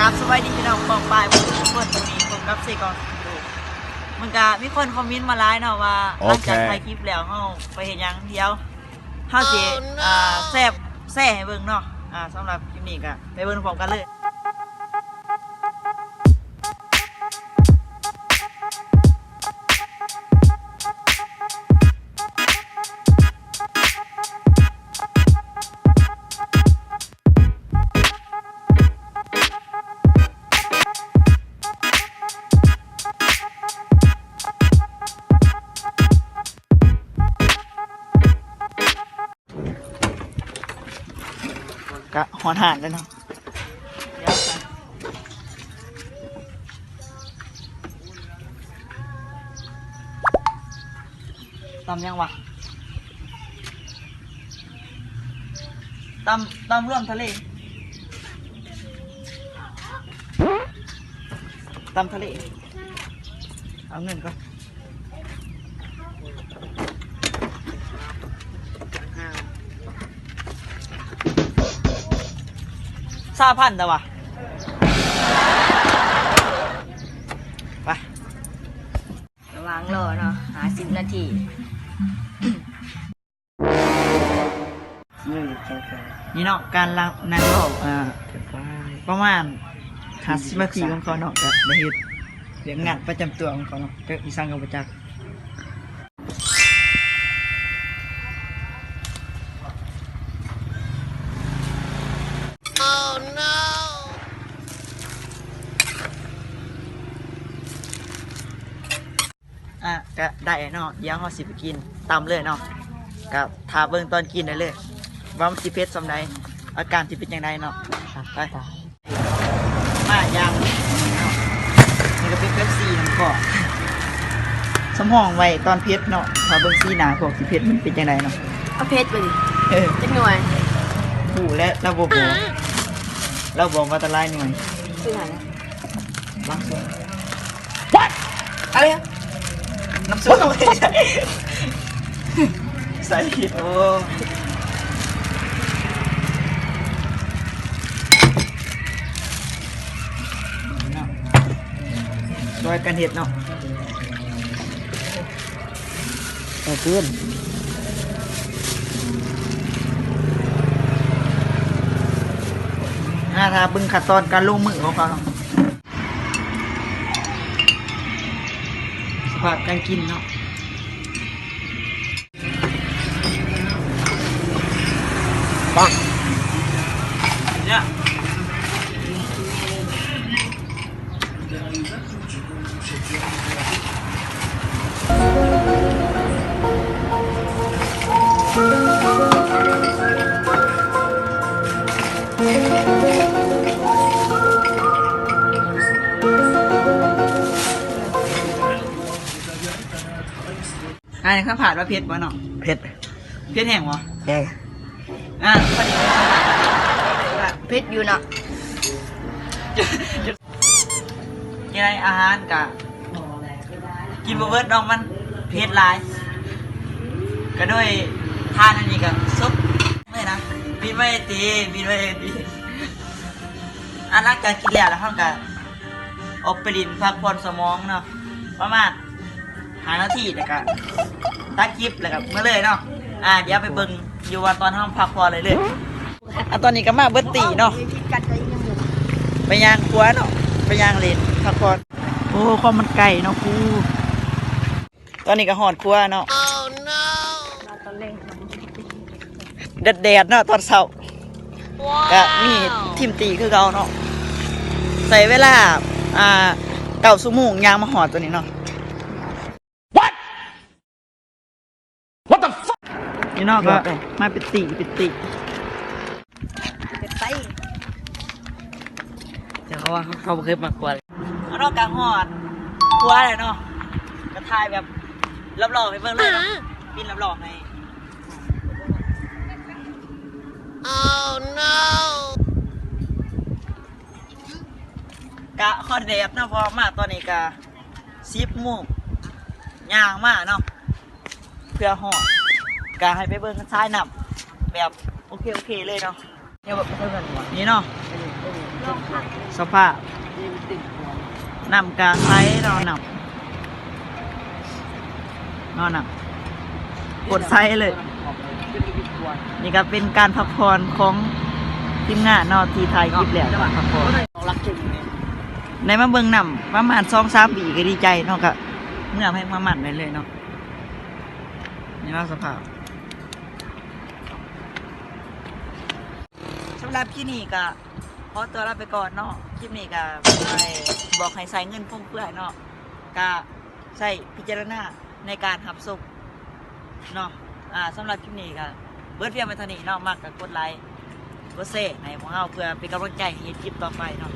ครับสวัสดีพี่น้องกองปลายผมทุกคนวันนี้ผมกับเซกองดูมันก็มีคนคอมเมนต์มาไลน์เนาะว่าหลังจากถ่ายคลิปแล้วเฮาไปเห็นยังเดียวเฮาสิแซ่ให้เบิ่งเนาะสำหรับคลิปนี้ก็ไปเบิ่งพร้อมกันเลยก็หอนหานเลยเนาะตำยังวะตำร่วมทะเลตำทะเลเอาเงินก่อน3,000แต่วะไประ วังรอเนาะ50 นาทีนี่เนาะการนั่งรอประมาณ50 นาทีของเขาเนาะก็ได้เฮ็ดเรื่องงานประจำตัวของเขาเนาะก็อีสังกับประจักษ์ก็ได้เนาะเดี๋ยวเราสิไปกินตำเลยเนาะกับทาเบิ่งตอนกินได้เลยว่ามันสิเผ็ดสำใดอาการสิเป็นยังไงเนาะไปมาอย่างนี่ก็เป็นเป๊ปซี่น้ำกอกสมองไว้ตอนเผ็ดเนาะถ้าเบิ่งสีหน้าพวกสิเผ็ดมันเป็นยังไงเนาะเอาเพชรไปดิจักหน่วย หูและเราบอกว่าตะไลหน่วย ซื้อหานะ บางส่วน อะไรอะ น้ำซุปไม่ใช่ใส่ผิดโอ้ช่วยกันเห็ดเนาะเอาขึ้นถ้าบึงขัดตอนการลงมือของเขาเนาะสภาพการกินเนาะปังเนี่ยข้าวผัดว่าเพชรวะเนาะเพชรแห้งวะแห้งพอดีเพชรอยู่เนาะยังไงอาหารกะกินบะเบิดน้องมันเพชรลายก็ด้วยทานอันนี้กับซุปไม่นะบินไม่ตีอันนั้นการกินแล้วเขากะออกไปดินพักผ่อนสมองเนาะประมาณ5 นาทีแต่ก็ตัดคลิปแล้วก็เมื่อเลยเนาะเดี๋ยวไปเบิ่งอยู่ว่าตอนห้องพักพอเลยตอนนี้ก็มาเบิดตีเนาะไปย่างครัวเนาะไปย่างเล่นพักผ่อนโอ้ความมันไก่เนาะครูตอนนี้ก็หอดครัวเนาะแดดเนาะตอนเช้าก็มีทิมตีคือเราเนาะใส่เวลา9 ชั่วโมงย่างมาหอดตัวนี้เนาะนี่นอกก็มาเป็นตีเดี๋ยวเขาว่าเขาเคยมากกว่าเอานอกกลางหอดครัวเลยเนาะกระทายแบบรับรองไปเบิ่งเลยเนาะบินรับรองไง Oh no กะฮอดแดดเนาะพอมาตอนนี้กะ10 โมงย่างมาเนาะเพื่อหอดกะให้ไปเบิ่งซ้ายนับแบบโอเคเลยเนาะเนี่ยแบบเพื่อนนี่เนาะ สภาพนำกาไซนอนนำกดไซเลย นี่ก็เป็นการพักผ่อนของทีมงานเนาะที่ไทยคลิปแล้วพักผ่อนในมาเบิ่งนำประมาณ2-3 ปีก็ดีใจเนาะก็เมื่อให้มาหมั่นไปเลยเนาะนี่ว่าสภาพสำหรับคลิปนี้ก็ขอตัวลาไปก่อนเนาะคลิปนี้ก็บอกให้ใส่เงินฟุ่มเฟือยเนาะก็ใส่พิจารณาในการหับศพเนาะสำหรับคลิปนี้ก็เบิร์ดเพียงไปเท่านี้เนาะมากกับกดไลค์กดแชร์ให้พวกเราเพื่อเป็นกำลังใจให้คลิปต่อไปเนาะ